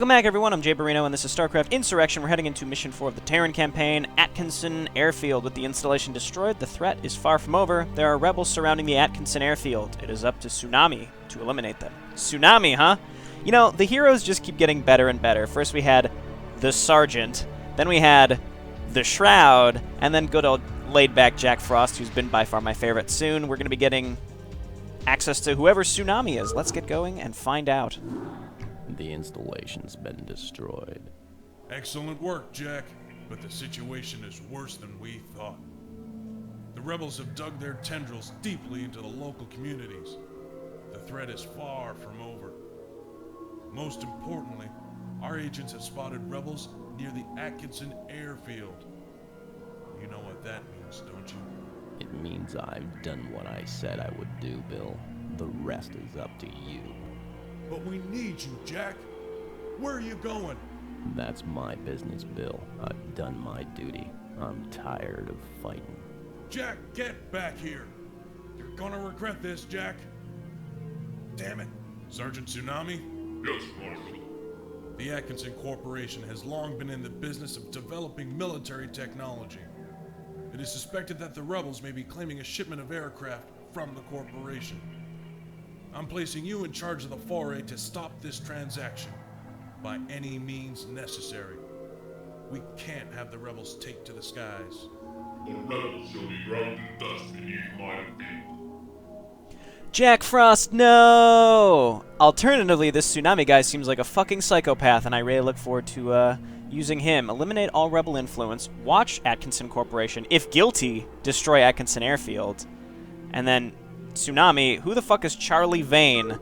Welcome back, everyone. I'm JayborinoPlays, and this is Starcraft Insurrection. We're heading into Mission 4 of the Terran campaign, Atkinson Airfield. With the installation destroyed, the threat is far from over. There are rebels surrounding the Atkinson Airfield. It is up to Tsunami to eliminate them. Tsunami, huh? You know, the heroes just keep getting better and better. First we had the Sergeant, then we had the Shroud, and then good old laid-back Jack Frost, who's been by far my favorite. Soon we're going to be getting access to whoever Tsunami is. Let's get going and find out. The installation's been destroyed. Excellent work, Jack, but the situation is worse than we thought. The rebels have dug their tendrils deeply into the local communities. The threat is far from over. Most importantly, our agents have spotted rebels near the Atkinson Airfield. You know what that means, don't you? It means I've done what I said I would do, Bill. The rest is up to you. But we need you, Jack. Where are you going? That's my business, Bill. I've done my duty. I'm tired of fighting. Jack, get back here. You're gonna regret this, Jack. Damn it. Sergeant Tsunami? Yes, Marshal. The Atkinson Corporation has long been in the business of developing military technology. It is suspected that the rebels may be claiming a shipment of aircraft from the corporation. I'm placing you in charge of the foray to stop this transaction by any means necessary. We can't have the rebels take to the skies. The rebels shall be ground to dust beneath my feet. Jack Frost, no! Alternatively, this Tsunami guy seems like a fucking psychopath, and I really look forward to using him. Eliminate all rebel influence. Watch Atkinson Corporation. If guilty, destroy Atkinson Airfield. And then Tsunami, who the fuck is Charlie Vane?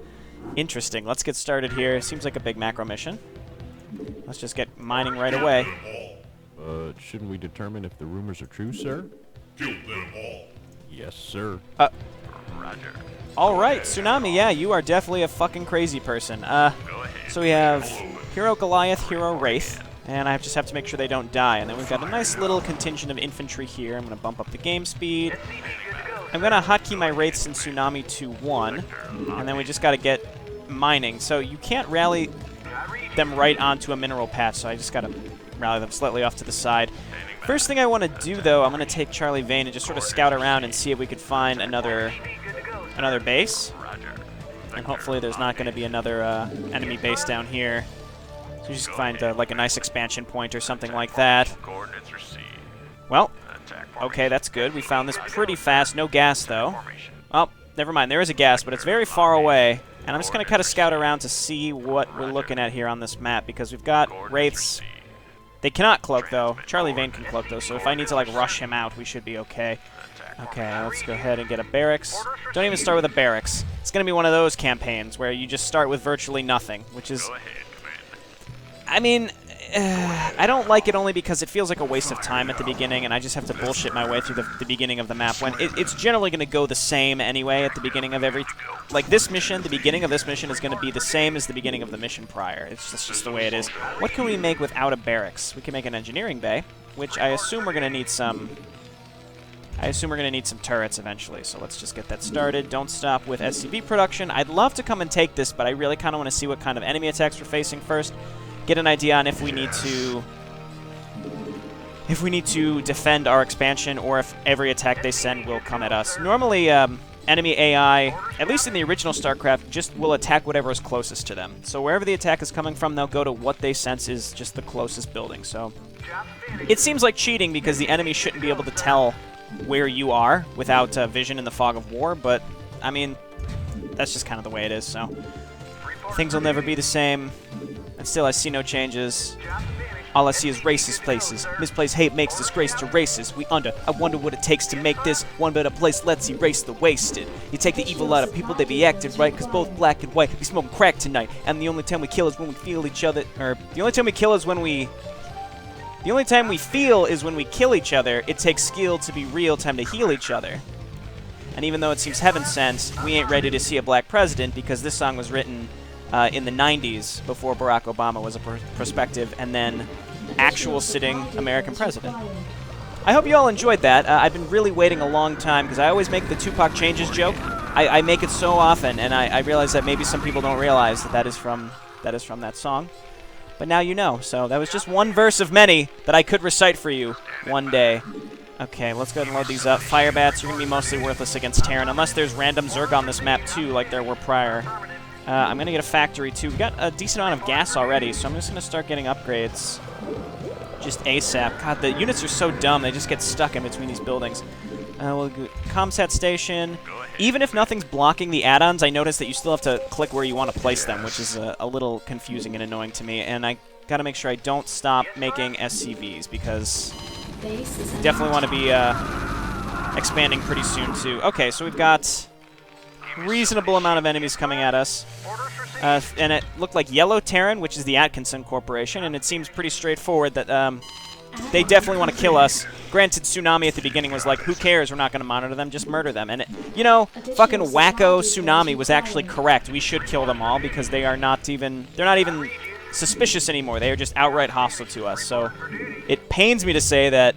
Interesting. Let's get started here. Seems like a big macro mission. Let's just get mining right away. Shouldn't we determine if the rumors are true, sir? Kill them all. Yes, sir. Roger. Alright, Tsunami, yeah, you are definitely a fucking crazy person. So we have Hero Goliath, Hero Wraith, and I just have to make sure they don't die. And then we've got a nice little contingent of infantry here. I'm going to bump up the game speed. I'm going to hotkey my Wraiths and Tsunami to 1, and then we just got to get mining. So you can't rally them right onto a mineral patch, so I just got to rally them slightly off to the side. First thing I want to do, though, I'm going to take Charlie Vane and just sort of scout around and see if we could find another base. And hopefully there's not going to be another enemy base down here. So we just find like a nice expansion point or something like that. Well, okay, that's good. We found this pretty fast. No gas, though. Oh, never mind. There is a gas, but it's very far away. And I'm just going to kind of scout around to see what we're looking at here on this map, because we've got Wraiths. They cannot cloak, though. Charlie Vane can cloak, though, so if I need to, like, rush him out, we should be okay. Okay, let's go ahead and get a barracks. Don't even start with a barracks. It's going to be one of those campaigns where you just start with virtually nothing, which is... I mean... I don't like it only because it feels like a waste of time at the beginning, and I just have to bullshit my way through the beginning of the map, when it's generally going to go the same anyway at the beginning of every... Like, this mission, the beginning of this mission is going to be the same as the beginning of the mission prior. It's just the way it is. What can we make without a barracks? We can make an engineering bay, which I assume we're going to need some... turrets eventually, so let's just get that started. Don't stop with SCV production. I'd love to come and take this, but I really kind of want to see what kind of enemy attacks we're facing first. Get an idea on if we need to defend our expansion, or if every attack they send will come at us. Normally, enemy AI, at least in the original StarCraft, just will attack whatever is closest to them. So wherever the attack is coming from, they'll go to what they sense is just the closest building. So it seems like cheating, because the enemy shouldn't be able to tell where you are without vision in the fog of war, but I mean, that's just kind of the way it is. So things will never be the same. And still, I see no changes. All I see is racist places. Misplaced hate makes disgrace to races. I wonder what it takes to make this one better place. Let's erase the wasted. You take the evil out of people, they be acting right. Cause both black and white, we smoking crack tonight. And the only time we kill is when we feel each other. Or, the only time we kill is when we... The only time we feel is when we kill each other. It takes skill to be real, time to heal each other. And even though it seems heaven-sent, we ain't ready to see a black president, because this song was written... in the 90s, before Barack Obama was a prospective and then actual sitting American president. I hope you all enjoyed that. I've been really waiting a long time, because I always make the Tupac changes joke. I make it so often, and I realize that maybe some people don't realize that that is from that song. But now you know. So that was just one verse of many that I could recite for you one day. Okay, let's go ahead and load these up. Fire bats are going to be mostly worthless against Terran, unless there's random Zerg on this map too, like there were prior. I'm going to get a factory too. We got a decent amount of gas already, so I'm just going to start getting upgrades just ASAP. God, the units are so dumb. They just get stuck in between these buildings. We'll go ComSat station. Even if nothing's blocking the add-ons, I noticed that you still have to click where you want to place them, which is a little confusing and annoying to me. And I got to make sure I don't stop making SCVs, because we definitely want to be expanding pretty soon too. Okay, so we've got reasonable amount of enemies coming at us. And it looked like Yellow Terran, which is the Atkinson Corporation, and it seems pretty straightforward that they definitely want to kill us. Granted, Tsunami at the beginning was like, who cares, we're not going to monitor them, just murder them. And, you know, fucking wacko Tsunami was actually correct. We should kill them all, because they're not even suspicious anymore. They are just outright hostile to us. So it pains me to say that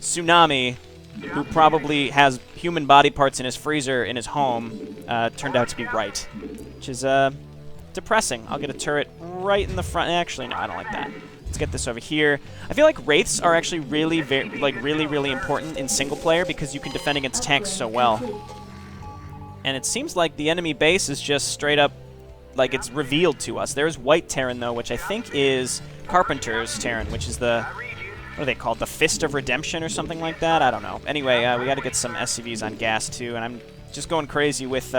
Tsunami, who probably has human body parts in his freezer in his home, turned out to be right, which is depressing. I'll get a turret right in the front. Actually, no, I don't like that. Let's get this over here. I feel like Wraiths are actually really important in single player, because you can defend against tanks so well. And it seems like the enemy base is just straight up, like, it's revealed to us. There's White Terran, though, which I think is Carpenter's Terran, which is the, what are they called? The Fist of Redemption or something like that? I don't know. Anyway, we got to get some SCVs on gas, too, and I'm just going crazy with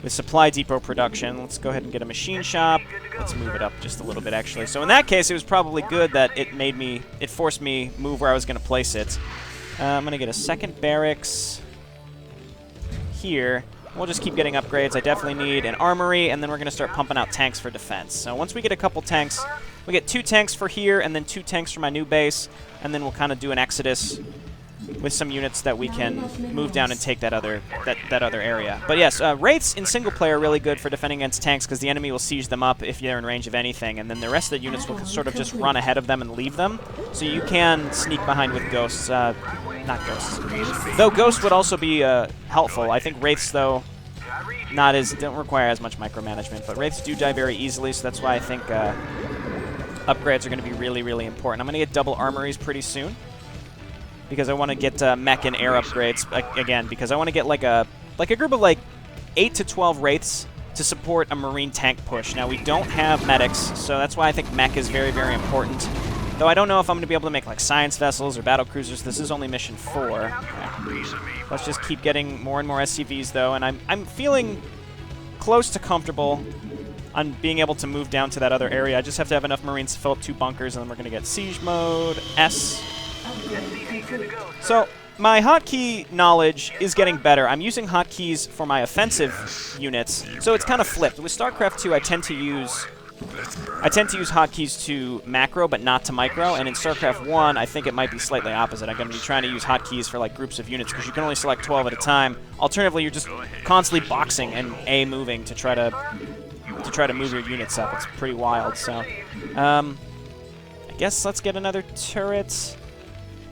supply depot production. Let's go ahead and get a machine shop. Let's move it up just a little bit, actually. So in that case, it was probably good that it forced me move where I was going to place it. I'm going to get a second barracks here. We'll just keep getting upgrades. I definitely need an armory, and then we're going to start pumping out tanks for defense. So once we get a couple tanks, we get 2 tanks for here, and then 2 tanks for my new base, and then we'll kind of do an exodus with some units that we can move down and take that other area. But yes, Wraiths in single player are really good for defending against tanks, because the enemy will siege them up if they're in range of anything, and then the rest of the units will sort of just run ahead of them and leave them. So you can sneak behind with ghosts. Not ghosts. Though ghosts would also be helpful. I think Wraiths, though, don't require as much micromanagement, but Wraiths do die very easily, so that's why I think upgrades are going to be really important. I'm going to get double armories pretty soon, because I want to get mech and air upgrades again, because I want to get like a group of like 8 to 12 Wraiths to support a Marine tank push. Now, we don't have medics, so that's why I think mech is very important. Though I don't know if I'm going to be able to make like science vessels or battle cruisers. This is only mission 4. Okay. Let's just keep getting more and more SCVs, though, and I'm feeling close to comfortable on being able to move down to that other area. I just have to have enough Marines to fill up 2 bunkers, and then we're going to get siege mode, S. So my hotkey knowledge is getting better. I'm using hotkeys for my offensive units, so it's kind of flipped. With StarCraft 2, I tend to use hotkeys to macro, but not to micro. And in StarCraft 1, I think it might be slightly opposite. I'm going to be trying to use hotkeys for like groups of units, because you can only select 12 at a time. Alternatively, you're just constantly boxing and A moving to try to move your units up. It's pretty wild. So, I guess let's get another turret.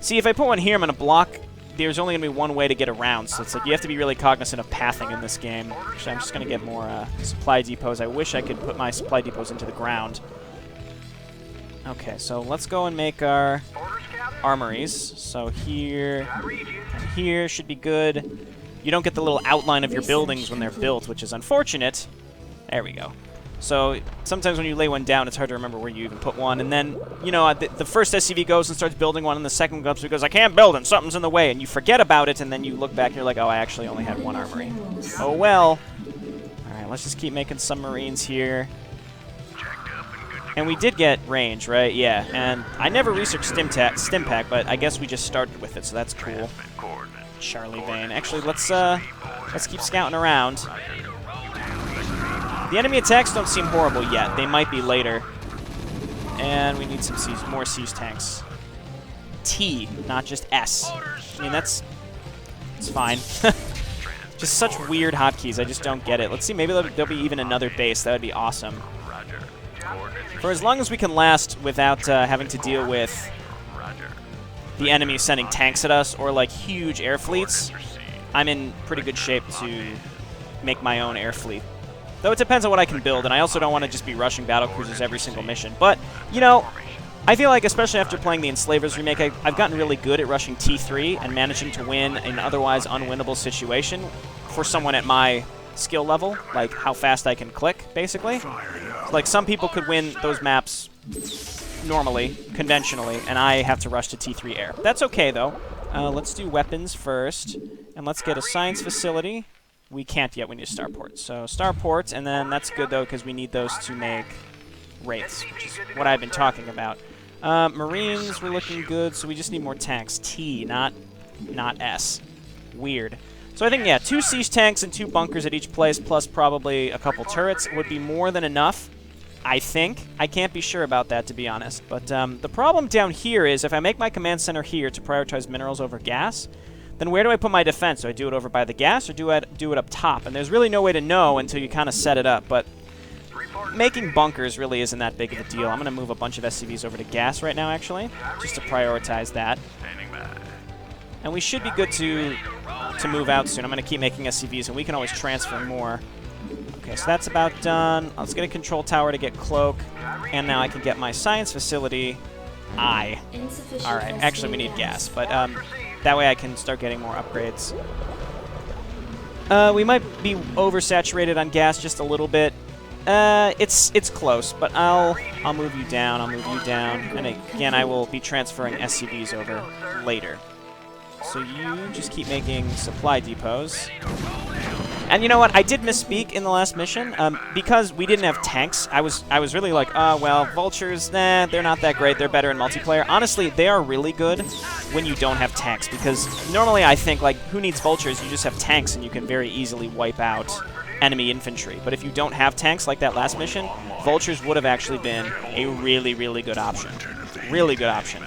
See, if I put one here, I'm going to block. There's only going to be one way to get around, so it's like you have to be really cognizant of pathing in this game. Actually, I'm just going to get more supply depots. I wish I could put my supply depots into the ground. Okay, so let's go and make our armories. So here and here should be good. You don't get the little outline of your buildings when they're built, which is unfortunate. There we go. So sometimes when you lay one down, it's hard to remember where you even put one. And then, you know, the first SCV goes and starts building one, and the second one goes because I can't build and something's in the way. And you forget about it, and then you look back and you're like, oh, I actually only had 1 armory. Oh, well. All right, let's just keep making some Marines here. And we did get range, right? Yeah, and I never researched Stimpack, but I guess we just started with it, so that's cool. Charlie Vane. Actually, let's keep scouting around. The enemy attacks don't seem horrible yet. They might be later. And we need some more siege tanks. T, not just S. I mean, it's fine. Just such weird hotkeys. I just don't get it. Let's see, maybe there'll be even another base. That would be awesome. For as long as we can last without having to deal with the enemy sending tanks at us or like huge air fleets, I'm in pretty good shape to make my own air fleet. Though it depends on what I can build, and I also don't want to just be rushing battlecruisers every single mission. But, you know, I feel like, especially after playing the Enslavers remake, I've gotten really good at rushing T3 and managing to win an otherwise unwinnable situation for someone at my skill level, like how fast I can click, basically. So, like, some people could win those maps normally, conventionally, and I have to rush to T3 air. That's okay, though. Let's do weapons first, and let's get a science facility. We can't yet. We need a starport. So starport, and then that's good, though, because we need those to make wraiths, which is what I've been talking about. Marines, we're looking good, so we just need more tanks. T, not S. Weird. So I think, yeah, 2 siege tanks and 2 bunkers at each place, plus probably a couple turrets would be more than enough, I think. I can't be sure about that, to be honest. But the problem down here is if I make my command center here to prioritize minerals over gas, then where do I put my defense? Do I do it over by the gas, or do I do it up top? And there's really no way to know until you kind of set it up. But making bunkers really isn't that big of a deal. I'm going to move a bunch of SCVs over to gas right now, actually, just to prioritize that. And we should be good to move out soon. I'm going to keep making SCVs, and we can always transfer more. Okay, so that's about done. Let's get a control tower to get cloak, and now I can get my science facility. Alright, actually we need gas, but that way I can start getting more upgrades. We might be oversaturated on gas just a little bit. It's close, but I'll move you down, and again I will be transferring SCVs over later. So you just keep making supply depots. And you know what? I did misspeak in the last mission because we didn't have tanks. I was really like, well, vultures, nah, they're not that great. They're better in multiplayer. Honestly, they are really good when you don't have tanks, because normally I think, like, who needs vultures? You just have tanks and you can very easily wipe out enemy infantry. But if you don't have tanks like that last mission, vultures would have actually been a really, really good option. Really good option.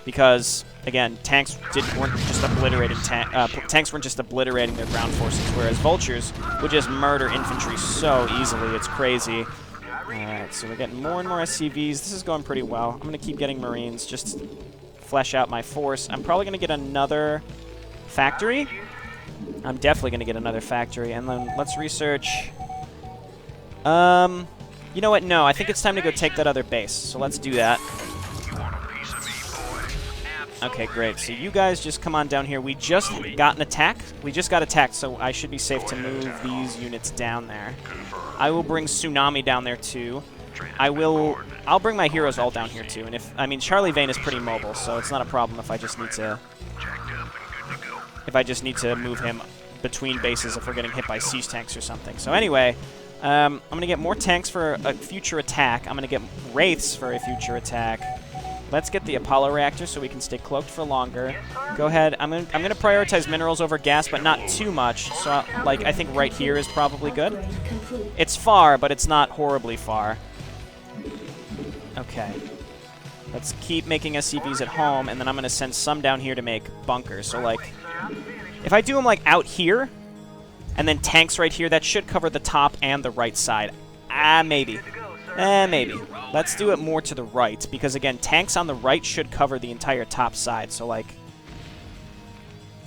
Because again, tanks weren't just obliterating tanks weren't just obliterating their ground forces, whereas vultures would just murder infantry so easily. It's crazy. Alright, so we're getting more and more SCVs. This is going pretty well. I'm going to keep getting Marines, just flesh out my force. I'm probably going to get another factory. I'm definitely going to get another factory. And then let's research. You know what? No, I think it's time to go take that other base. So let's do that. Okay, great. So you guys just come on down here. We just got an attack. We just got attacked, so I should be safe to move these units down there. I will bring Tsunami down there too. I'll bring my heroes all down here too. And Charlie Vane is pretty mobile, so it's not a problem if I just need to move him between bases if we're getting hit by siege tanks or something. So anyway, I'm gonna get more tanks for a future attack. I'm gonna get wraiths for a future attack. Let's get the Apollo reactor so we can stay cloaked for longer. Go ahead. I'm gonna prioritize minerals over gas, but not too much. So, I think right here is probably good. It's far, but it's not horribly far. Okay. Let's keep making SCVs at home, and then I'm gonna send some down here to make bunkers. So, if I do them, out here, and then tanks right here, that should cover the top and the right side. Maybe. Maybe. Let's do it more to the right, because again, tanks on the right should cover the entire top side. So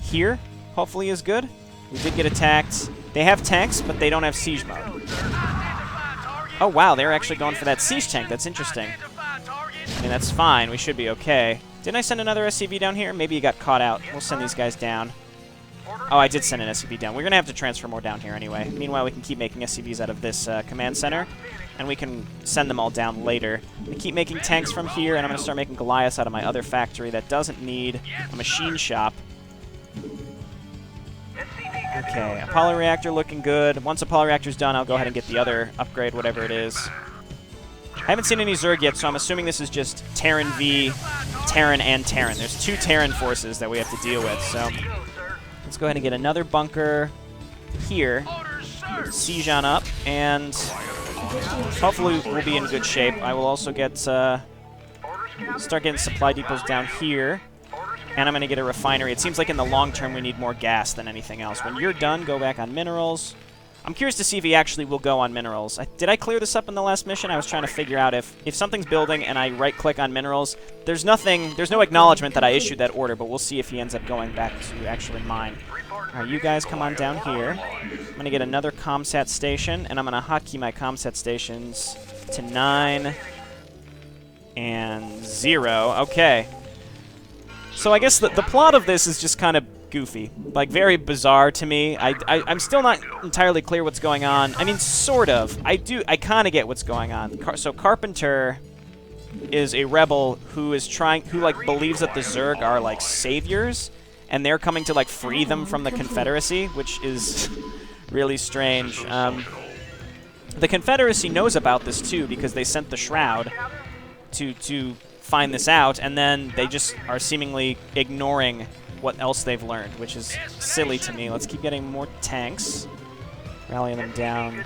here, hopefully is good. We did get attacked. They have tanks, but they don't have siege mode. Oh wow, they're actually going for that siege tank. That's interesting. That's fine. We should be okay. Didn't I send another SCV down here? Maybe you got caught out. We'll send these guys down. Oh, I did send an SCV down. We're going to have to transfer more down here anyway. Meanwhile, we can keep making SCVs out of this command center, and we can send them all down later. I keep making tanks from here, and I'm going to start making Goliaths out of my other factory that doesn't need a machine shop. Okay, Apollo reactor looking good. Once Apollo reactor's done, I'll go ahead and get the other upgrade, whatever it is. I haven't seen any Zerg yet, so I'm assuming this is just Terran v. Terran and Terran. There's 2 Terran forces that we have to deal with, so let's go ahead and get another bunker here. Siege on up, and hopefully we'll be in good shape. I will also get start getting supply depots down here, and I'm going to get a refinery. It seems like in the long term we need more gas than anything else. When you're done, go back on minerals. I'm curious to see if he actually will go on minerals. Did I clear this up in the last mission? I was trying to figure out if something's building and I right-click on minerals, there's no acknowledgement that I issued that order, but we'll see if he ends up going back to actually mine. Alright, you guys come on down here. I'm going to get another ComSat station, and I'm going to hotkey my ComSat stations to 9 and 0. Okay. So I guess the plot of this is just kind of goofy, like very bizarre to me. I'm still not entirely clear what's going on. I mean, sort of. I kind of get what's going on. So Carpenter is a rebel who like believes that the Zerg are like saviors, and they're coming to like free them from the Confederacy, which is really strange. The Confederacy knows about this too because they sent the Shroud to find this out, and then they just are seemingly ignoring what else they've learned, which is silly to me. Let's keep getting more tanks. Rallying them down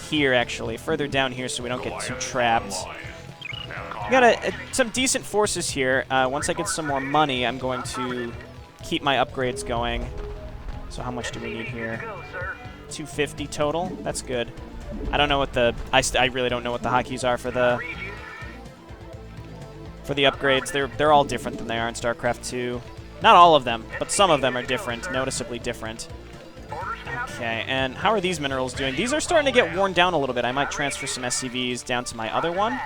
here, actually. Further down here so we don't get too trapped. We got some decent forces here. Once I get some more money, I'm going to keep my upgrades going. So how much do we need here? 250 total? That's good. I don't know what the... I really don't know what the hotkeys are for the upgrades. They're all different than they are in StarCraft 2. Not all of them, but some of them are different, noticeably different. Okay, and how are these minerals doing? These are starting to get worn down a little bit. I might transfer some SCVs down to my other one,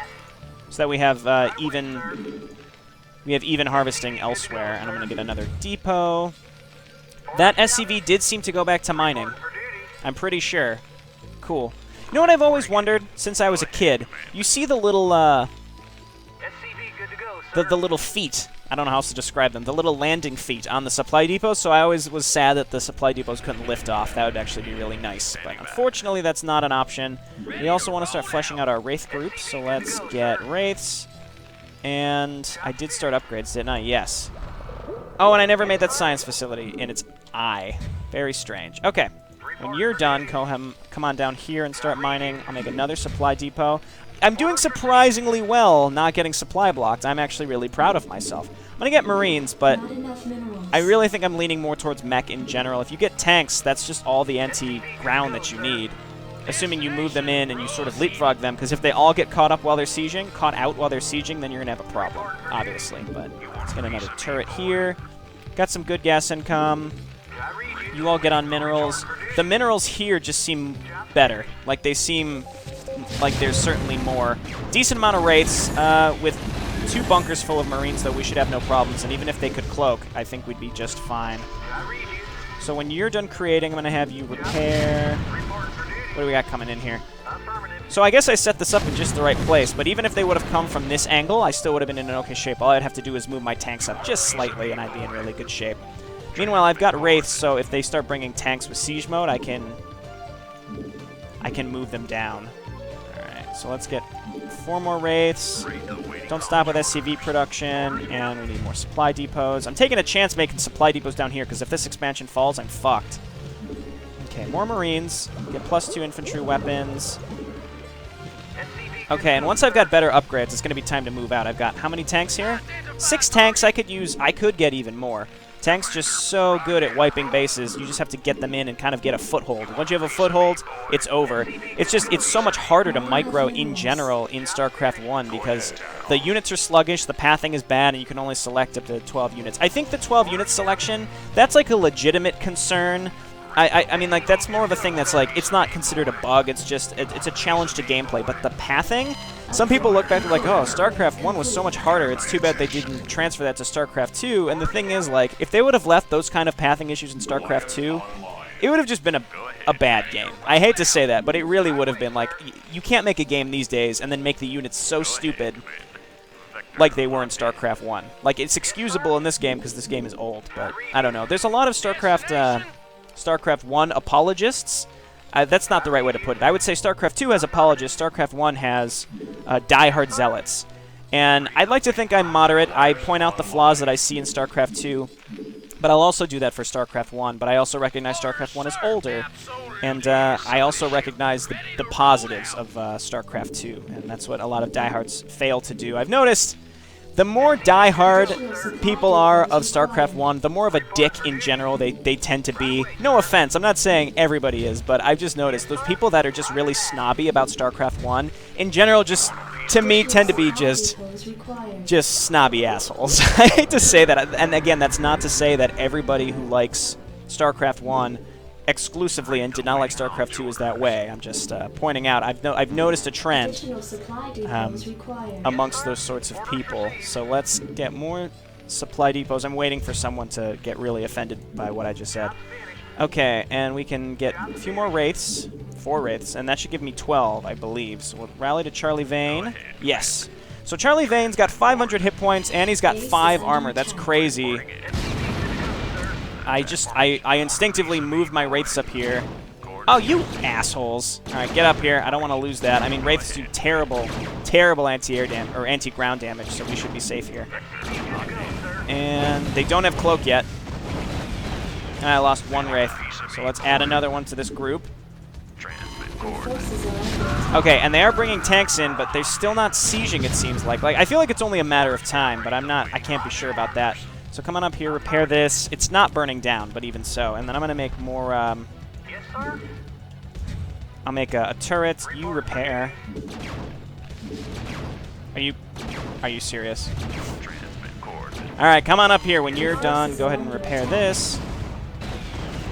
so that we have even harvesting elsewhere. And I'm going to get another depot. That SCV did seem to go back to mining. I'm pretty sure. Cool. You know what I've always wondered since I was a kid? You see the little the little feet. I don't know how else to describe them. The little landing feet on the supply depots, so I always was sad that the supply depots couldn't lift off. That would actually be really nice, but unfortunately that's not an option. We also want to start fleshing out our Wraith groups, so let's get Wraiths. And I did start upgrades, didn't I? Yes. Oh, and I never made that science facility in its eye. Very strange. Okay. When you're done, come on down here and start mining. I'll make another supply depot. I'm doing surprisingly well not getting supply blocked. I'm actually really proud of myself. I'm going to get Marines, but I really think I'm leaning more towards mech in general. If you get tanks, that's just all the anti-ground that you need, assuming you move them in and you sort of leapfrog them, because if they all get caught out while they're sieging, then you're going to have a problem, obviously. But let's get another turret here. Got some good gas income. You all get on minerals. The minerals here just seem better. Like, they seem like there's certainly more. Decent amount of Wraiths. With 2 bunkers full of Marines, though, we should have no problems. And even if they could cloak, I think we'd be just fine. So when you're done creating, I'm going to have you repair. What do we got coming in here? So I guess I set this up in just the right place, but even if they would have come from this angle, I still would have been in an okay shape. All I'd have to do is move my tanks up just slightly, and I'd be in really good shape. Meanwhile, I've got Wraiths, so if they start bringing tanks with siege mode, I can move them down. Alright, so let's get 4 more Wraiths. Don't stop with SCV production, and we need more supply depots. I'm taking a chance making supply depots down here, because if this expansion falls, I'm fucked. Okay, more Marines. Get +2 infantry weapons. Okay, and once I've got better upgrades, it's going to be time to move out. I've got how many tanks here? 6 tanks I could use. I could get even more. Tanks just so good at wiping bases. You just have to get them in and kind of get a foothold. Once you have a foothold, it's over. It's so much harder to micro in general in StarCraft 1 because the units are sluggish, the pathing is bad, and you can only select up to 12 units. I think the 12 unit selection, that's like a legitimate concern. I mean, like, that's more of a thing that's like, it's not considered a bug, it's just, it's a challenge to gameplay. But the pathing, some people look back and like, oh, StarCraft 1 was so much harder, it's too bad they didn't transfer that to StarCraft 2. And the thing is, like, if they would have left those kind of pathing issues in StarCraft 2, it would have just been a bad game. I hate to say that, but it really would have been. Like, you can't make a game these days and then make the units so stupid like they were in StarCraft 1. Like, it's excusable in this game because this game is old, but I don't know. There's a lot of StarCraft 1 apologists. That's not the right way to put it. I would say StarCraft 2 has apologists. StarCraft 1 has diehard zealots. And I'd like to think I'm moderate. I point out the flaws that I see in StarCraft 2, but I'll also do that for StarCraft 1. But I also recognize StarCraft 1 is older, and I also recognize the positives of StarCraft 2, and that's what a lot of diehards fail to do. I've noticed The more die-hard people are of StarCraft 1, the more of a dick in general they tend to be. No offense, I'm not saying everybody is, but I've just noticed those people that are just really snobby about StarCraft 1, in general, just, to me, tend to be just snobby assholes. I hate to say that, and again, that's not to say that everybody who likes StarCraft 1 exclusively and did not like StarCraft 2 is that way. I'm just pointing out I've noticed a trend amongst those sorts of people. So let's get more supply depots. I'm waiting for someone to get really offended by what I just said. Okay, and we can get a few more Wraiths, 4 Wraiths, and that should give me 12, I believe. So we'll rally to Charlie Vane. Yes. So Charlie Vane's got 500 hit points, and he's got 5 armor. That's crazy. I instinctively moved my Wraiths up here. Oh, you assholes. Alright, get up here. I don't want to lose that. I mean, Wraiths do terrible, terrible anti-air damage, or anti-ground damage, so we should be safe here. And they don't have Cloak yet. And I lost 1 Wraith. So let's add another one to this group. Okay, and they are bringing tanks in, but they're still not sieging, it seems like. I feel like it's only a matter of time, but I can't be sure about that. So come on up here, repair this. It's not burning down, but even so. And then I'm going to make more, I'll make a turret. You repair. Are you serious? Alright, come on up here. When you're done, go ahead and repair this.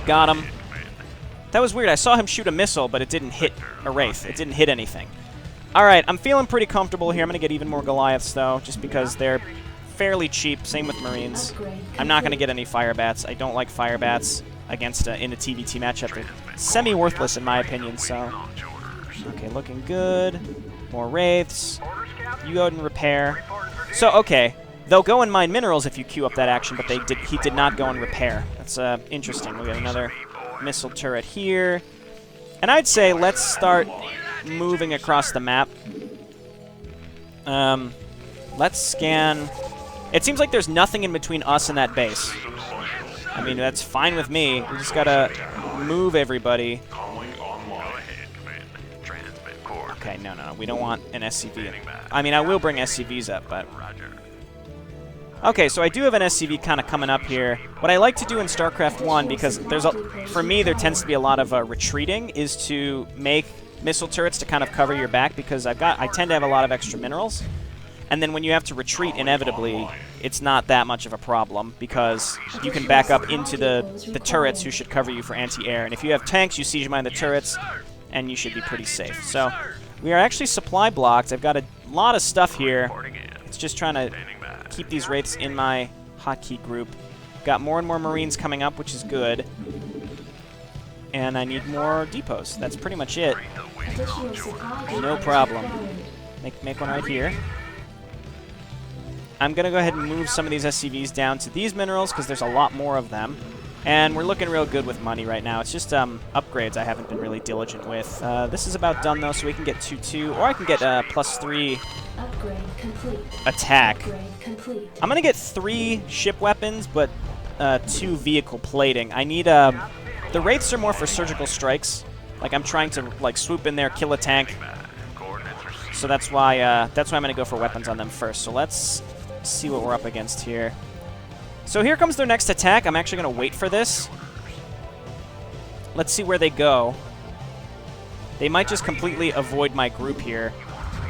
Got him. That was weird. I saw him shoot a missile, but it didn't hit a Wraith. It didn't hit anything. Alright, I'm feeling pretty comfortable here. I'm going to get even more Goliaths, though, just because they're fairly cheap. Same with Marines. I'm not going to get any Fire Bats. I don't like Fire Bats against in a TVT matchup. They're semi-worthless in my opinion, so... Okay, looking good. More Wraiths. You go ahead and repair. So, okay. They'll go and mine minerals if you queue up that action, but he did not go and repair. That's interesting. We got another missile turret here. And I'd say let's start moving across the map. Let's scan... It seems like there's nothing in between us and that base. I mean, that's fine with me. We just gotta move everybody. Okay, no. We don't want an SCV. I mean, I will bring SCVs up, but... Okay, so I do have an SCV kind of coming up here. What I like to do in StarCraft 1, because for me there tends to be a lot of retreating, is to make missile turrets to kind of cover your back, because I tend to have a lot of extra minerals. And then when you have to retreat, inevitably, it's not that much of a problem, because you can back up into the turrets who should cover you for anti-air. And if you have tanks, you siege mine the turrets, and you should be pretty safe. So, we are actually supply blocked. I've got a lot of stuff here. It's just trying to keep these Wraiths in my hotkey group. Got more and more Marines coming up, which is good. And I need more depots. That's pretty much it. No problem. Make one right here. I'm going to go ahead and move some of these SCVs down to these minerals, because there's a lot more of them. And we're looking real good with money right now. It's just upgrades I haven't been really diligent with. This is about done, though, so we can get 2/2. Or I can get +3 attack. I'm going to get 3 ship weapons, but 2 vehicle plating. I need... the Wraiths are more for surgical strikes. Like, I'm trying to, like, swoop in there, kill a tank. So that's why I'm going to go for weapons on them first. So let's see what we're up against here. So here comes their next attack. I'm actually going to wait for this. Let's see where they go. They might just completely avoid my group here.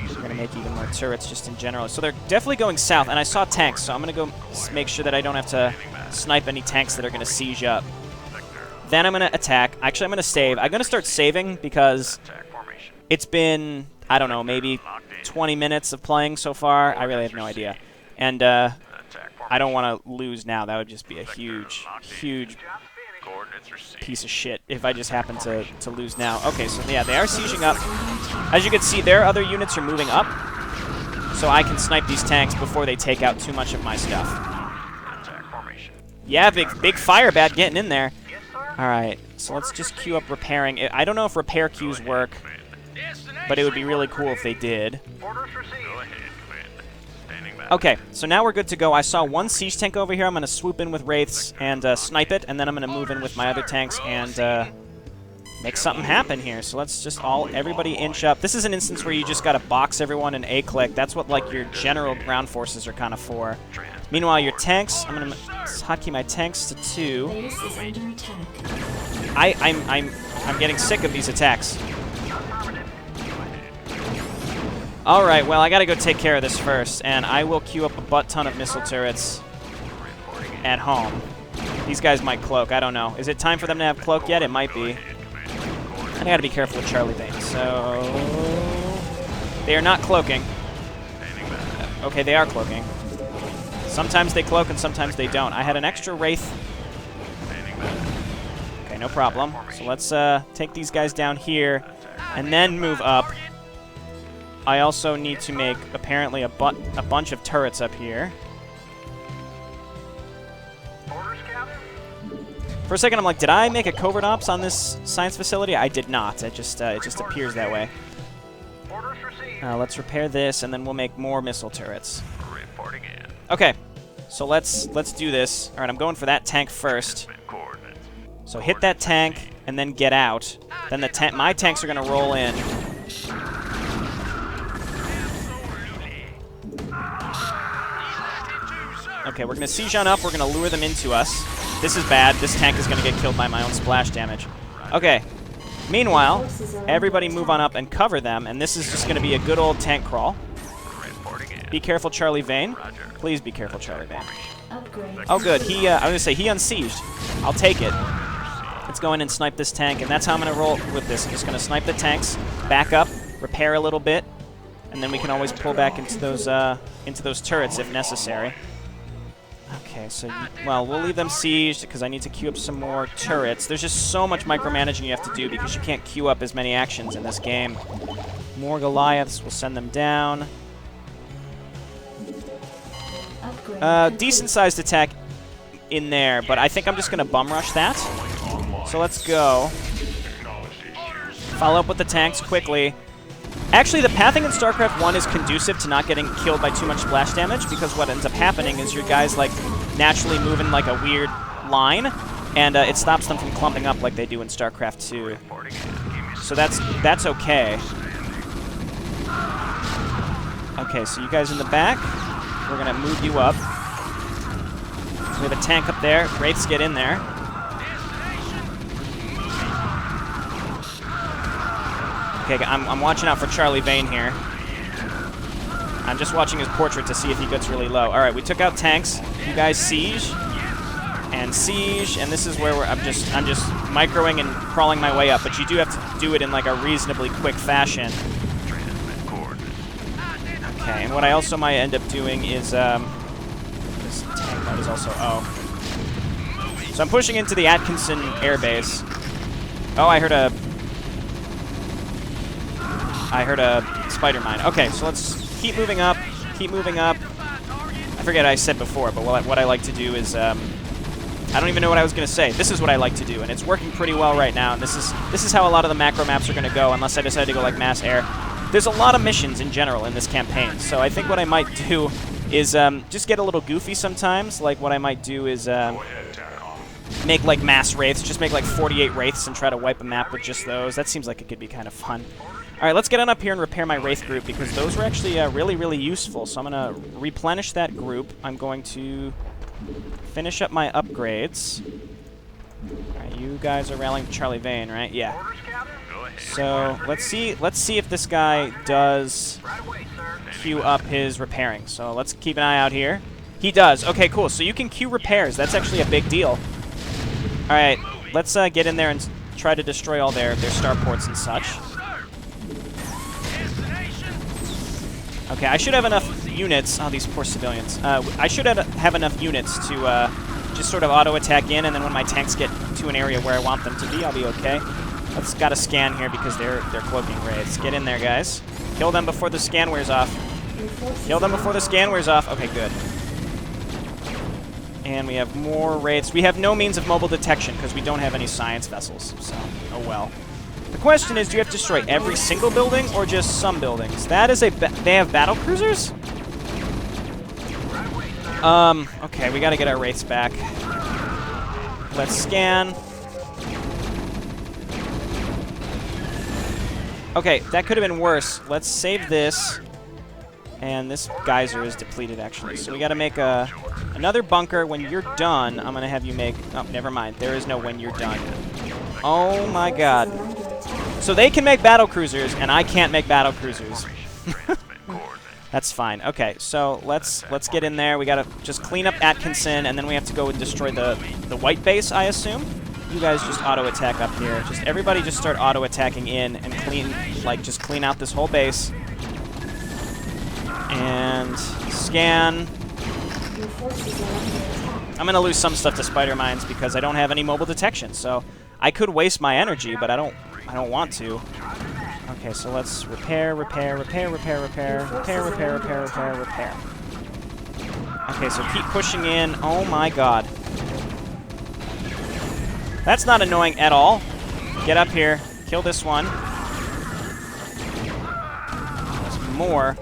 We're going to make even more turrets just in general. So they're definitely going south, and I saw tanks, so I'm going to go make sure that I don't have to snipe any tanks that are going to siege up. Then I'm going to attack. Actually, I'm going to save. I'm going to start saving because it's been, I don't know, maybe 20 minutes of playing so far. I really have no idea. And I don't want to lose now. That would just be a huge, huge piece of shit if I just happen to lose now. Okay, so yeah, they are sieging up. As you can see, their other units are moving up, so I can snipe these tanks before they take out too much of my stuff. Yeah, big fire bat getting in there. All right, so let's just queue up repairing. I don't know if repair queues work, but it would be really cool if they did. Okay, so now we're good to go. I saw one siege tank over here. I'm going to swoop in with Wraiths and snipe it, and then I'm going to move in with my other tanks and make something happen here. So let's just everybody inch up. This is an instance where you just got to box everyone in A-click. That's what like your general ground forces are kind of for. Meanwhile, your tanks, I'm gonna hotkey my tanks to 2. Base is under attack. I'm getting sick of these attacks. All right, well I gotta go take care of this first, and I will queue up a butt ton of missile turrets at home. These guys might cloak. I don't know. Is it time for them to have cloak yet? It might be. I gotta be careful with Charlie Vane. So they are not cloaking. Okay, they are cloaking. Sometimes they cloak and sometimes they don't. I had an extra Wraith. Okay, no problem. So let's take these guys down here and then move up. I also need to make, apparently, a bunch of turrets up here. For a second, I'm like, did I make a covert ops on this science facility? I did not. It just appears that way. Let's repair this, and then we'll make more missile turrets. Okay, so let's do this. All right, I'm going for that tank first. So hit that tank, and then get out. Then my tanks are gonna roll in. Okay, we're gonna siege on up. We're gonna lure them into us. This is bad. This tank is gonna get killed by my own splash damage. Okay. Meanwhile, everybody move on up and cover them, and this is just gonna be a good old tank crawl. Be careful, Charlie Vane. Please be careful, Charlie Vane. Oh, good. I was gonna say he unsieged. I'll take it. Let's go in and snipe this tank, and that's how I'm gonna roll with this. I'm just gonna snipe the tanks, back up, repair a little bit, and then we can always pull back into those turrets if necessary. Okay, so, well, we'll leave them sieged because I need to queue up some more turrets. There's just so much micromanaging you have to do because you can't queue up as many actions in this game. More Goliaths, we'll send them down. Decent-sized attack in there, but I think I'm just going to bum rush that. So let's go. Follow up with the tanks quickly. Actually, the pathing in StarCraft 1 is conducive to not getting killed by too much splash damage because what ends up happening is your guys like naturally move in like a weird line, and it stops them from clumping up like they do in StarCraft 2. So that's okay. Okay, so you guys in the back, we're gonna move you up. We have a tank up there. Wraiths, get in there. Okay, I'm watching out for Charlie Vane here. I'm just watching his portrait to see if he gets really low. All right, we took out tanks. You guys siege and siege, and this is where I'm just microing and crawling my way up. But you do have to do it in like a reasonably quick fashion. Okay, and what I also might end up doing is this tank mode is also So I'm pushing into the Atkinson airbase. Oh, I heard a spider mine. Okay, so let's keep moving up, keep moving up. I forget I said before, but what I like to do is, I don't even know what I was going to say. This is what I like to do, and it's working pretty well right now. And this is how a lot of the macro maps are going to go, unless I decide to go like mass air. There's a lot of missions in general in this campaign, so I think what I might do is just get a little goofy sometimes. Like what I might do is make like mass wraiths, just make like 48 wraiths and try to wipe a map with just those. That seems like it could be kind of fun. All right, let's get on up here and repair my Wraith group because those were actually really, really useful. So I'm going to replenish that group. I'm going to finish up my upgrades. All right, you guys are rallying Charlie Vane, right? Yeah. So let's see if this guy does queue up his repairing. So let's keep an eye out here. He does. Okay, cool. So you can queue repairs. That's actually a big deal. All right, let's get in there and try to destroy all their starports and such. Okay, I should have enough units. Oh, these poor civilians. I should have enough units to just sort of auto-attack in, and then when my tanks get to an area where I want them to be, I'll be okay. Let's gotta scan here because they're cloaking raids. Get in there, guys. Kill them before the scan wears off. Kill them before the scan wears off. Okay, good. And we have more raids. We have no means of mobile detection because we don't have any science vessels. So, oh well. The question is, do you have to destroy every single building or just some buildings? That is they have battle cruisers? Okay, we gotta get our wraiths back. Let's scan. Okay, that could have been worse. Let's save this. And this geyser is depleted, actually. So we got to make another bunker. When you're done, I'm going to have you make... Oh, never mind. There is no when you're done. Oh, my God. So they can make battle cruisers, and I can't make battle cruisers. That's fine. Okay, so let's get in there. We got to just clean up Atkinson, and then we have to go and destroy the white base, I assume. You guys just auto-attack up here. Just everybody just start auto-attacking in and clean, like, just clean out this whole base. And scan. I'm gonna lose some stuff to spider mines because I don't have any mobile detection. So I could waste my energy, but I don't want to. Okay, so let's repair. Okay, so keep pushing in. Oh my God. That's not annoying at all. Get up here. Kill this one. There's more.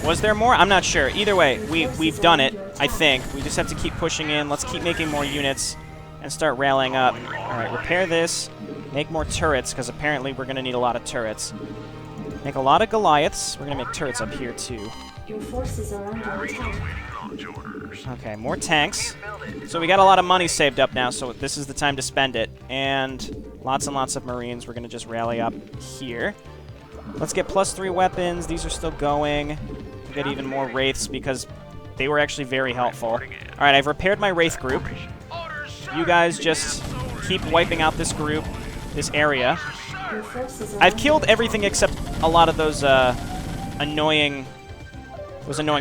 Was there more? I'm not sure. Either way, we've done it, I think. We just have to keep pushing in. Let's keep making more units and start rallying up. All right, repair this. Make more turrets, because apparently we're going to need a lot of turrets. Make a lot of Goliaths. We're going to make turrets up here, too. Your forces are under attack. Okay, more tanks. So we got a lot of money saved up now, so this is the time to spend it. And lots of Marines. We're going to just rally up here. Let's get +3 weapons. These are still going. We'll get even more Wraiths because they were actually very helpful. All right, I've repaired my Wraith group. You guys just keep wiping out this group, this area. I've killed everything except a lot of those annoying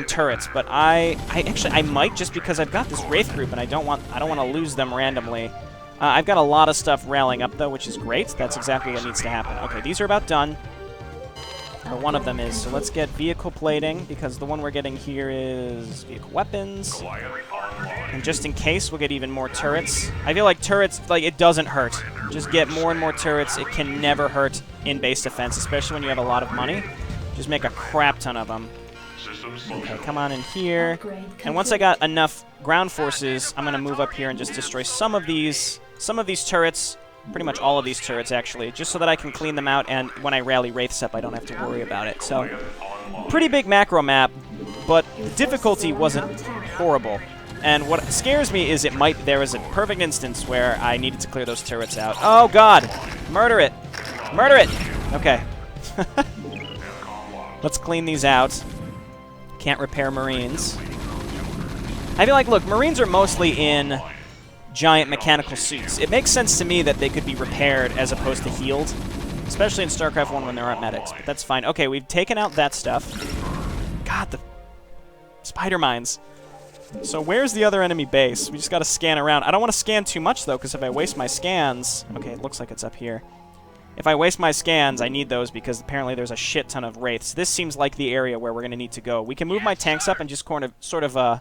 turrets, but I might, just because I've got this Wraith group and I don't want to lose them randomly. I've got a lot of stuff rallying up though, which is great. That's exactly what needs to happen. Okay, these are about done. Or one of them is. So let's get vehicle plating, because the one we're getting here is vehicle weapons. And just in case, we'll get even more turrets. I feel like turrets, like, it doesn't hurt. Just get more and more turrets. It can never hurt in base defense, especially when you have a lot of money. Just make a crap ton of them. Okay, come on in here. And once I got enough ground forces, I'm going to move up here and just destroy some of these turrets. Pretty much all of these turrets, actually, just so that I can clean them out, and when I rally Wraiths up, I don't have to worry about it. So, pretty big macro map, but the difficulty wasn't horrible. And what scares me is there was a perfect instance where I needed to clear those turrets out. Oh, God! Murder it! Murder it! Okay. Let's clean these out. Can't repair Marines. I feel like, look, Marines are mostly in giant mechanical suits. It makes sense to me that they could be repaired as opposed to healed, especially in StarCraft 1 when there aren't medics, but that's fine. Okay, we've taken out that stuff. God, the spider mines. So where's the other enemy base? We just got to scan around. I don't want to scan too much, though, because if I waste my scans... Okay, it looks like it's up here. If I waste my scans, I need those because apparently there's a shit ton of Wraiths. This seems like the area where we're going to need to go. We can move my tanks up and just sort of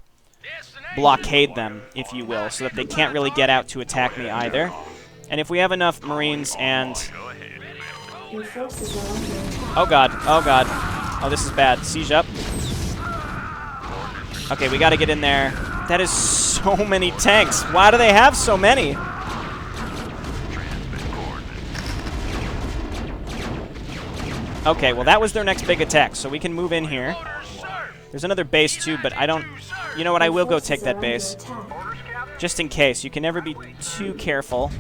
blockade them, if you will, so that they can't really get out to attack me either. And if we have enough Marines and... Oh God, oh God. Oh, this is bad. Siege up. Okay, we gotta get in there. That is so many tanks. Why do they have so many? Okay, well that was their next big attack, so we can move in here. There's another base too, but I don't... You know what, I will go take that base. Just in case. You can never be too careful.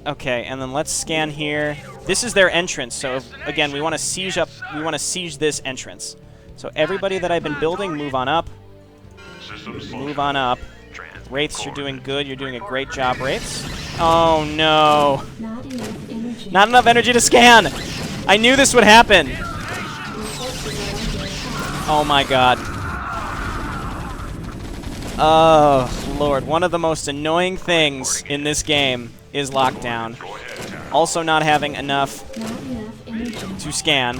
Okay, and then let's scan here. This is their entrance, so again, we want to siege up... We want to siege this entrance. So everybody that I've been building, move on up. Move on up. Wraiths, you're doing good. You're doing a great job, Wraiths. Oh, no. Not enough energy to scan! I knew this would happen! Oh my God. Oh, Lord. One of the most annoying things in this game is lockdown. Also not having enough to scan.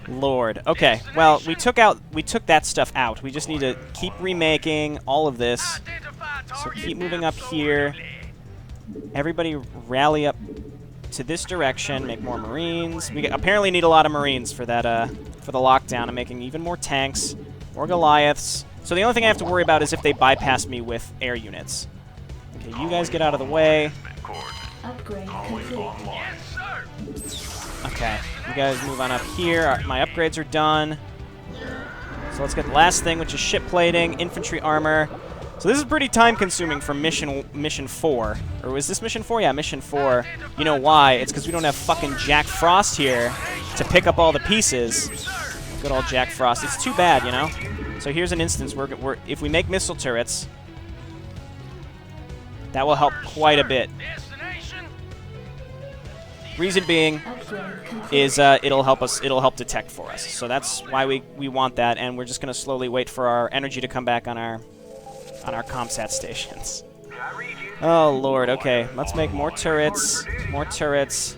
Lord. Okay, well, we took that stuff out. We just need to keep remaking all of this. So keep moving up here. Everybody rally up to this direction. Make more Marines. We apparently need a lot of Marines for that, for the lockdown. I'm making even more tanks, more Goliaths. So the only thing I have to worry about is if they bypass me with air units. Okay, you guys get out of the way. Upgrade complete. Okay, you guys move on up here. My upgrades are done. So let's get the last thing, which is ship plating, infantry armor. So this is pretty time-consuming for mission 4. Or was this mission 4? Yeah, mission 4. You know why? It's because we don't have fucking Jack Frost here to pick up all the pieces. Good old Jack Frost. It's too bad, you know? So here's an instance where if we make missile turrets, that will help quite a bit. Reason being is it'll help detect for us. So that's why we want that, and we're just going to slowly wait for our energy to come back on our ComSat stations. Oh lord, okay. Let's make more turrets. More turrets.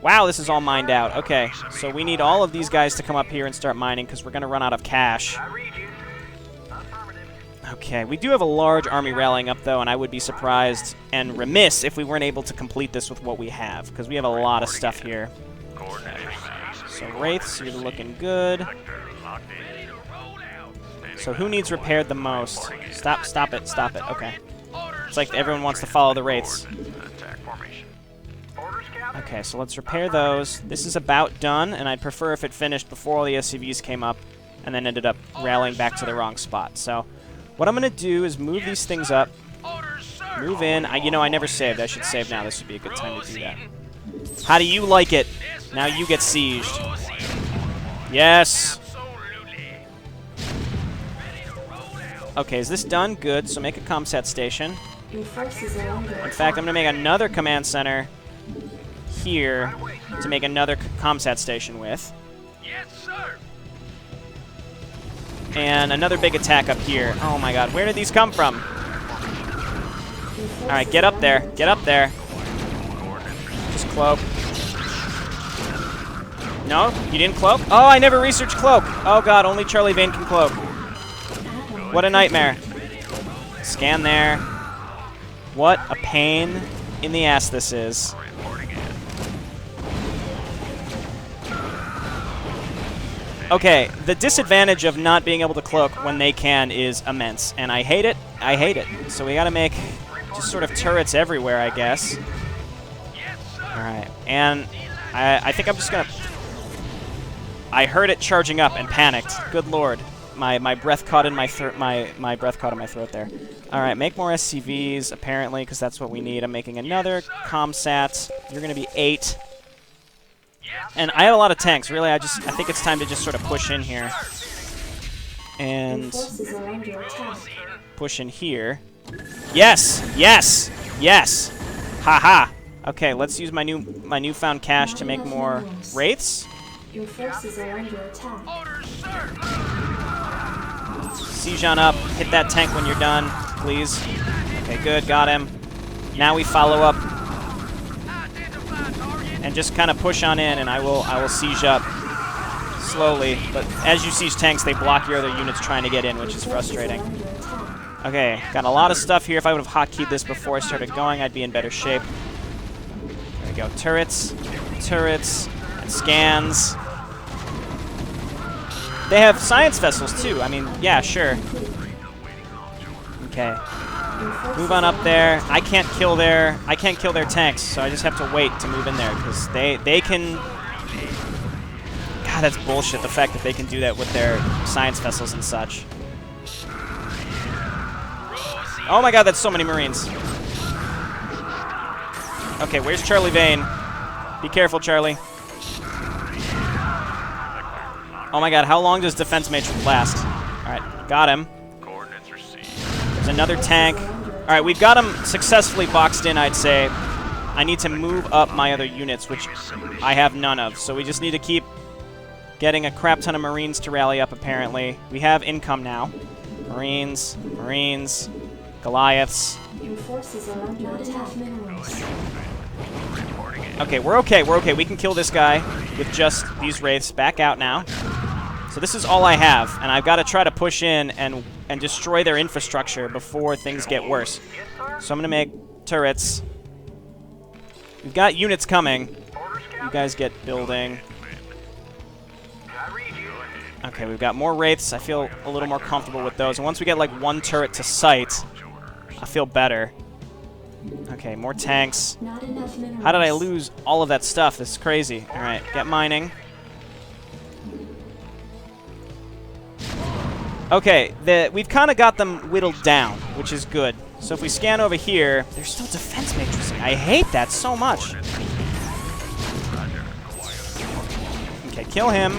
Wow, this is all mined out. Okay, so we need all of these guys to come up here and start mining because we're going to run out of cash. Okay, we do have a large army rallying up, though, and I would be surprised and remiss if we weren't able to complete this with what we have, because we have a lot of stuff here. Okay. So, Wraiths, you're looking good. So, who needs repaired the most? Stop it. Okay. It's like everyone wants to follow the Wraiths. Okay, so let's repair those. This is about done, and I'd prefer if it finished before all the SCVs came up and then ended up rallying back to the wrong spot. So, what I'm going to do is move these things up, move in. You know, I never saved. I should save now. This would be a good time to do that. How do you like it? Now you get sieged. Yes. Okay, is this done? Good. So make a ComSat station. Your forces are under In fact, I'm going to make another command center here to make another ComSat station with. And another big attack up here. Oh my god, where did these come from? Alright, get up there. Get up there. Just cloak. No? You didn't cloak? Oh, I never researched cloak. Oh god, only Charlie Vane can cloak. What a nightmare. Scan there. What a pain in the ass this is. Okay, the disadvantage of not being able to cloak when they can is immense, and I hate it. I hate it. So we gotta make just sort of turrets everywhere, I guess. Alright, and I think I'm just gonna... I heard it charging up and panicked. Good lord. My breath caught in my throat. My breath caught in my throat there. Alright, make more SCVs, apparently, because that's what we need. I'm making another ComSat. You're gonna be 8. And I have a lot of tanks. Really, I think it's time to just sort of push in here. And push in here. Yes! Yes! Yes! Haha! Okay, let's use my newfound cash to make more Wraiths. Your forces are under attack. Siege on up. Hit that tank when you're done, please. Okay, good. Got him. Now we follow up. And just kind of push on in, and I will siege up slowly. But as you siege tanks, they block your other units trying to get in, which is frustrating. Okay, got a lot of stuff here. If I would have hotkeyed this before I started going, I'd be in better shape. There we go. Turrets, turrets, and scans. They have science vessels too. I mean, yeah, sure. Okay. Move on up there. I can't kill their tanks, so I just have to wait to move in there because they can. God, that's bullshit. The fact that they can do that with their science vessels and such. Oh my god, that's so many Marines. Okay, where's Charlie Vane? Be careful, Charlie. Oh my god, how long does Defense Matrix last? Alright, got him. There's another tank. Alright, we've got him successfully boxed in, I'd say. I need to move up my other units, which I have none of. So we just need to keep getting a crap ton of Marines to rally up, apparently. We have income now. Marines, Marines, Goliaths. Your forces are under attack. Minerals. Okay, we're okay, we're okay. We can kill this guy with just these Wraiths. Back out now. So this is all I have, and I've got to try to push in and destroy their infrastructure before things get worse. So I'm going to make turrets. We've got units coming. You guys get building. Okay, we've got more Wraiths. I feel a little more comfortable with those. And once we get like one turret to sight, I feel better. Okay, more tanks. Not enough minerals. How did I lose all of that stuff? This is crazy. All right, get mining. Okay, we've kind of got them whittled down, which is good. So if we scan over here, there's still defense matrixing. I hate that so much. Okay, kill him.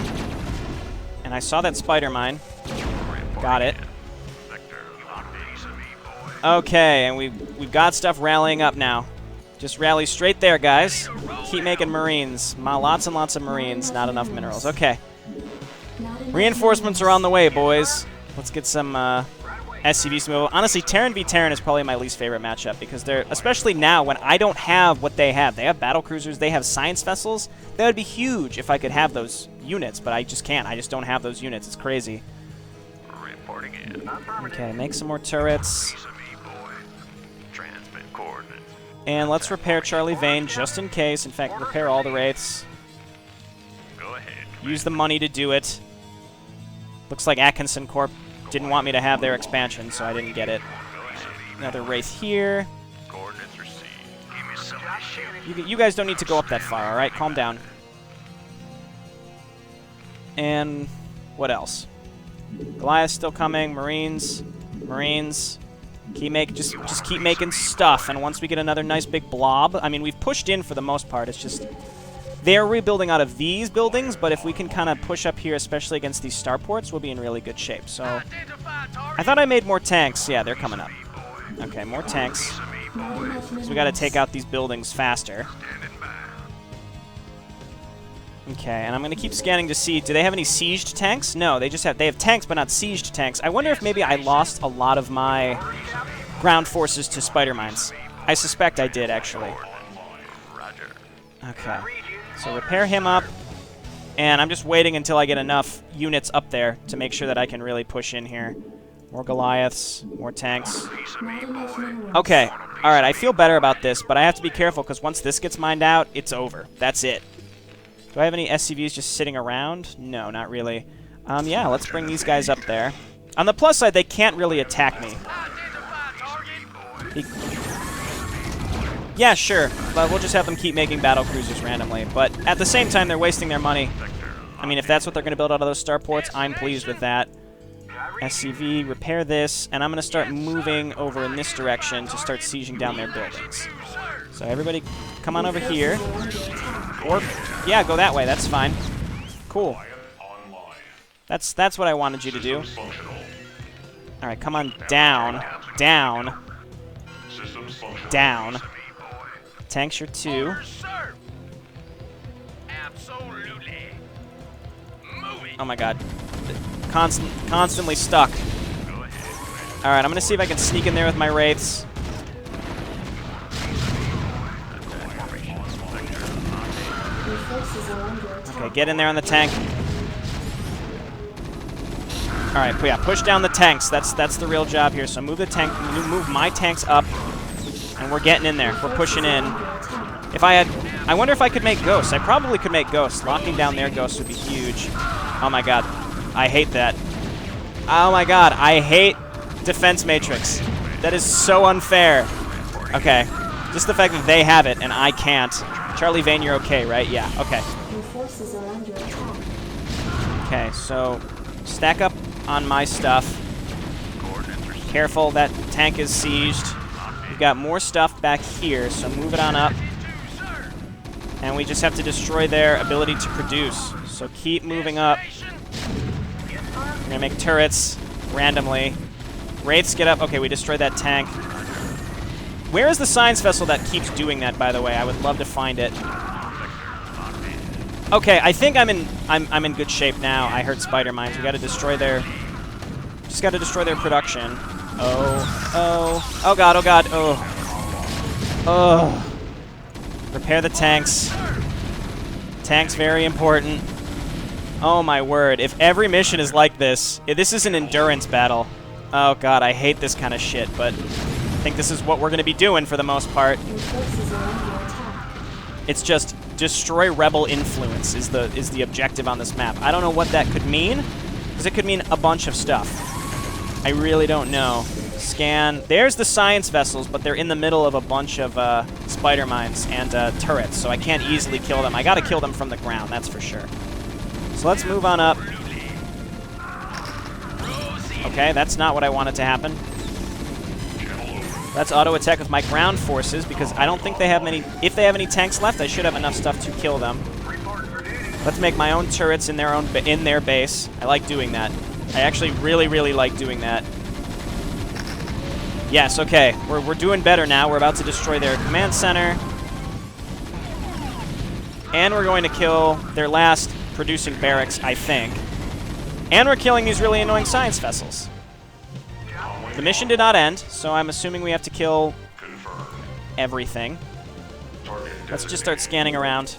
And I saw that spider mine. Got it. Okay, and we've got stuff rallying up now. Just rally straight there, guys. Keep making Marines. Lots and lots of Marines, not enough minerals. Okay. Reinforcements are on the way, boys. Let's get some SCVs to move. Honestly, Terran v Terran is probably my least favorite matchup because they're, especially now when I don't have what they have. They have battle cruisers, they have science vessels. That would be huge if I could have those units, but I just can't. I just don't have those units. It's crazy. Okay, make some more turrets. And let's repair Charlie Vane just in case. In fact, repair all the wraiths. Use the money to do it. Looks like Atkinson Corp didn't want me to have their expansion, so I didn't get it. Another wraith here. You guys don't need to go up that far, alright? Calm down. And what else? Goliath's still coming. Marines. Marines. Just keep making stuff, and once we get another nice big blob, I mean, we've pushed in for the most part. It's just they're rebuilding out of these buildings, but if we can kind of push up here, especially against these starports, we'll be in really good shape. So I thought I made more tanks. Yeah, they're coming up. Okay, more tanks. So we got to take out these buildings faster. Okay, and I'm going to keep scanning to see, do they have any sieged tanks? No, they have tanks, but not sieged tanks. I wonder if maybe I lost a lot of my ground forces to spider mines. I suspect I did, actually. Okay, so repair him up, and I'm just waiting until I get enough units up there to make sure that I can really push in here. More Goliaths, more tanks. Okay, alright, I feel better about this, but I have to be careful, because once this gets mined out, it's over. That's it. Do I have any SCVs just sitting around? No, not really. Yeah, let's bring these guys up there. On the plus side, they can't really attack me. Yeah, sure, but we'll just have them keep making battle cruisers randomly. But at the same time, they're wasting their money. I mean, if that's what they're going to build out of those starports, I'm pleased with that. SCV, repair this, and I'm going to start moving over in this direction to start sieging down their buildings. So everybody, come on over here. Or, yeah, go that way. That's fine. Cool. That's what I wanted you to do. All right, come on down, down, down. Tanks, you're 2. Oh my God, constantly stuck. All right, I'm gonna see if I can sneak in there with my wraiths. Okay, get in there on the tank. All right, yeah, push down the tanks. That's the real job here. So move the tank, move my tanks up, and we're getting in there. We're pushing in. If I had, I wonder if I could make ghosts. I probably could make ghosts. Locking down their ghosts would be huge. Oh my God, I hate that. Oh my God, I hate defense matrix. That is so unfair. Okay, just the fact that they have it and I can't. Charlie Vane, you're okay, right? Yeah, okay. Your forces are under attack. Okay, so stack up on my stuff. Careful, that tank is sieged. We've got more stuff back here, so move it on up. And we just have to destroy their ability to produce. So keep moving up. We're gonna make turrets randomly. Wraiths, get up. Okay, we destroyed that tank. Where is the science vessel that keeps doing that, by the way? I would love to find it. Okay, I think I'm in good shape now. I heard spider mines. We gotta destroy their... Just gotta destroy their production. Oh God, oh God, oh. Repair the tanks. Tanks, very important. Oh my word, if every mission is like this, this is an endurance battle. Oh God, I hate this kind of shit, but I think this is what we're gonna be doing for the most part. Your forces are under attack. It's just destroy rebel influence is the objective on this map. I don't know what that could mean, because it could mean a bunch of stuff. I really don't know. Scan. There's the science vessels, but they're in the middle of a bunch of spider mines and turrets, so I can't easily kill them. I gotta kill them from the ground, that's for sure. So let's move on up. Okay, that's not what I wanted to happen. Let's auto-attack with my ground forces, because I don't think they have many... If they have any tanks left, I should have enough stuff to kill them. Let's make my own turrets in their base. I like doing that. I actually really, really like doing that. Yes, okay. We're doing better now. We're about to destroy their command center. And we're going to kill their last producing barracks, I think. And we're killing these really annoying science vessels. The mission did not end, so I'm assuming we have to kill everything. Let's just start scanning around.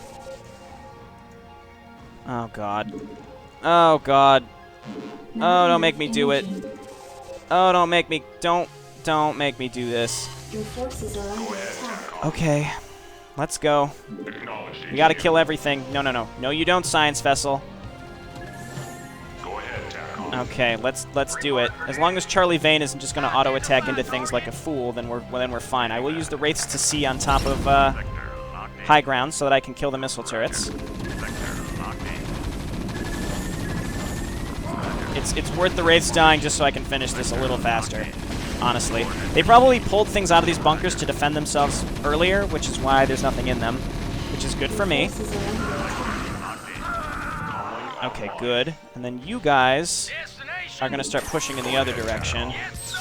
Oh, God. Oh, God. Oh, don't make me do it. Oh, don't make me... Don't make me do this. Your forces are under attack. Okay. Let's go. We gotta kill everything. No, no, no. No, you don't, science vessel. Okay, let's do it. As long as Charlie Vane isn't just gonna auto-attack into things like a fool, then we're fine. I will use the Wraiths to see on top of high ground so that I can kill the missile turrets. It's worth the Wraiths dying just so I can finish this a little faster, honestly. They probably pulled things out of these bunkers to defend themselves earlier, which is why there's nothing in them, which is good for me. Forces are under attack. Okay, good. And then you guys are going to start pushing in the other direction.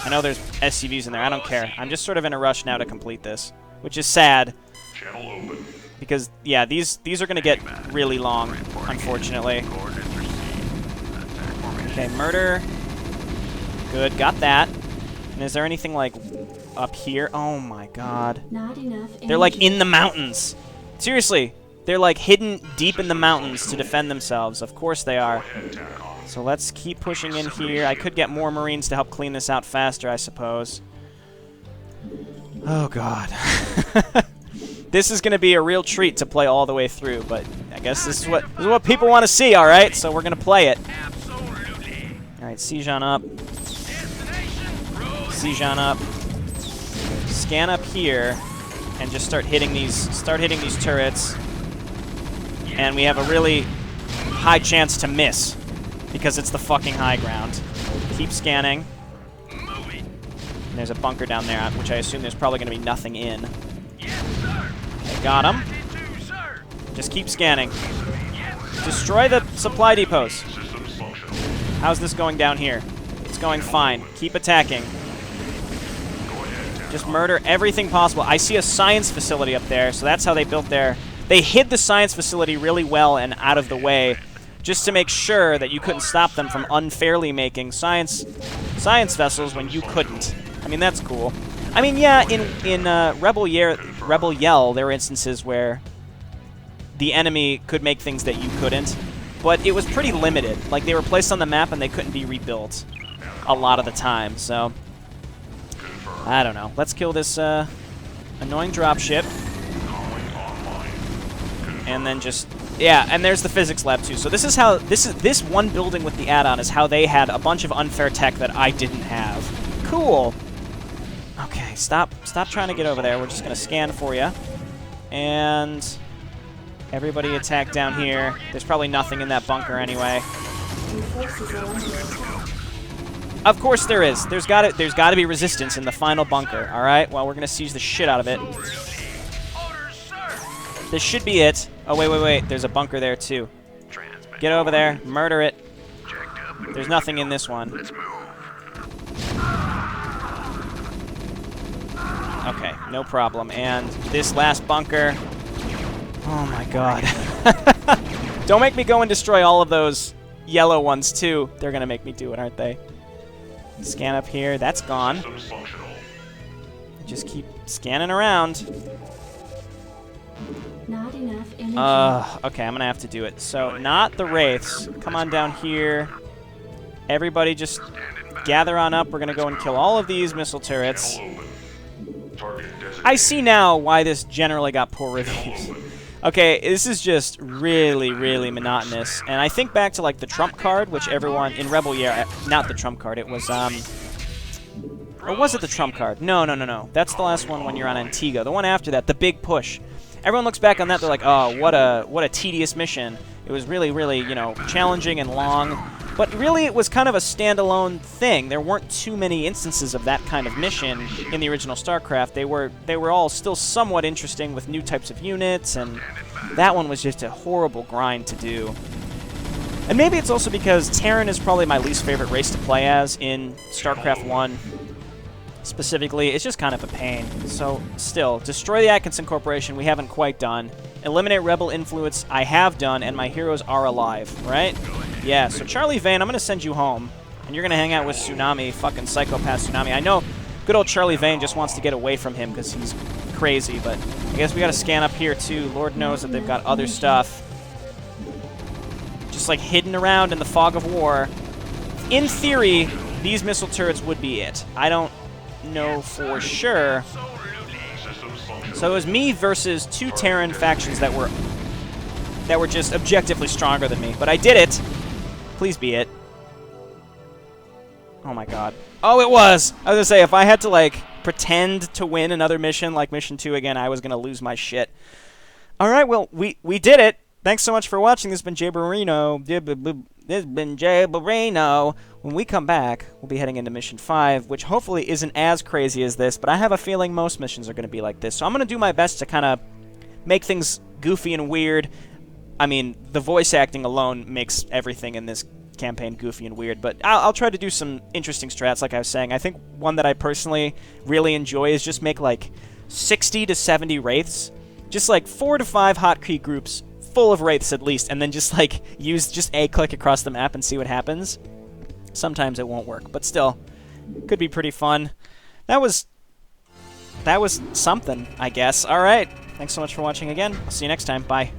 I know there's SCVs in there. I don't care. I'm just sort of in a rush now to complete this, which is sad. Because, yeah, these are going to get really long, unfortunately. Okay, murder. Good, got that. And is there anything, like, up here? Oh, my God. Not enough energy. They're, like, in the mountains. Seriously. They're, like, hidden deep in the mountains to defend themselves. Of course they are. So let's keep pushing in here. I could get more Marines to help clean this out faster, I suppose. Oh, God. This is going to be a real treat to play all the way through, but I guess this is what people want to see, all right? So we're going to play it. All right, siege on up. Siege on up. Scan up here and just start hitting these turrets. And we have a really high chance to miss because it's the fucking high ground. Keep scanning. And there's a bunker down there, which I assume there's probably going to be nothing in. Okay, got him. Just keep scanning. Destroy the supply depots. How's this going down here? It's going fine. Keep attacking. Just murder everything possible. I see a science facility up there, so that's how they built their... They hid the science facility really well and out of the way just to make sure that you couldn't stop them from unfairly making science vessels when you couldn't. I mean, that's cool. I mean, yeah, in Rebel Yell, there were instances where the enemy could make things that you couldn't, but it was pretty limited. Like, they were placed on the map and they couldn't be rebuilt a lot of the time, so... I don't know. Let's kill this annoying dropship. And then just... Yeah, and there's the physics lab, too. So this is how... This one building with the add-on is how they had a bunch of unfair tech that I didn't have. Cool! Okay, stop trying to get over there. We're just going to scan for you. And... everybody attack down here. There's probably nothing in that bunker anyway. Your forces are under attack. Of course there is. There's got to be resistance in the final bunker. All right. Well, we're gonna siege the shit out of it. This should be it. Oh wait. There's a bunker there too. Get over there. Murder it. There's nothing in this one. Okay. No problem. And this last bunker. Oh my God. Don't make me go and destroy all of those yellow ones too. They're gonna make me do it, aren't they? Scan up here. That's gone. Just keep scanning around. Not enough energy. Okay, I'm going to have to do it. So, not the Wraiths. Come on down here. Everybody just gather on up. We're going to go and kill all of these missile turrets. I see now why this generally got poor reviews. Okay, this is just really, really monotonous. And I think back to, like, the Trump card, which everyone in Rebel Year... Not the Trump card, it was, Or was it the trump card? No, no, no, no. That's the last one when you're on Antigua. The one after that, the big push. Everyone looks back on that, they're like, oh, what a tedious mission. It was really, really, you know, challenging and long. But really, it was kind of a standalone thing. There weren't too many instances of that kind of mission in the original StarCraft. They were all still somewhat interesting with new types of units, and that one was just a horrible grind to do. And maybe it's also because Terran is probably my least favorite race to play as in StarCraft 1. Specifically, it's just kind of a pain. So, still, destroy the Atkinson Corporation, we haven't quite done. Eliminate Rebel influence, I have done, and my heroes are alive, right? Yeah, so Charlie Vane, I'm going to send you home, and you're going to hang out with Tsunami, fucking psychopath Tsunami. I know good old Charlie Vane just wants to get away from him because he's crazy, but I guess we got to scan up here, too. Lord knows that they've got other stuff just, like, hidden around in the fog of war. In theory, these missile turrets would be it. I don't know for sure. So it was me versus two Terran factions that were just objectively stronger than me. But I did it. Please be it. Oh my god. Oh, it was! I was gonna say, if I had to, like, pretend to win another mission, like Mission 2 again, I was gonna lose my shit. Alright, well, we did it! Thanks so much for watching. This has been Jayborino. This has been Jayborino. When we come back, we'll be heading into Mission 5, which hopefully isn't as crazy as this, but I have a feeling most missions are going to be like this. So I'm going to do my best to kind of make things goofy and weird. I mean, the voice acting alone makes everything in this campaign goofy and weird, but I'll try to do some interesting strats, like I was saying. I think one that I personally really enjoy is just make, like, 60 to 70 Wraiths. Just, like, 4 to 5 hotkey groups full of Wraiths at least, and then just, like, use just A-click across the map and see what happens. Sometimes it won't work, but still, could be pretty fun. That was something, I guess. Alright, thanks so much for watching again. I'll see you next time. Bye.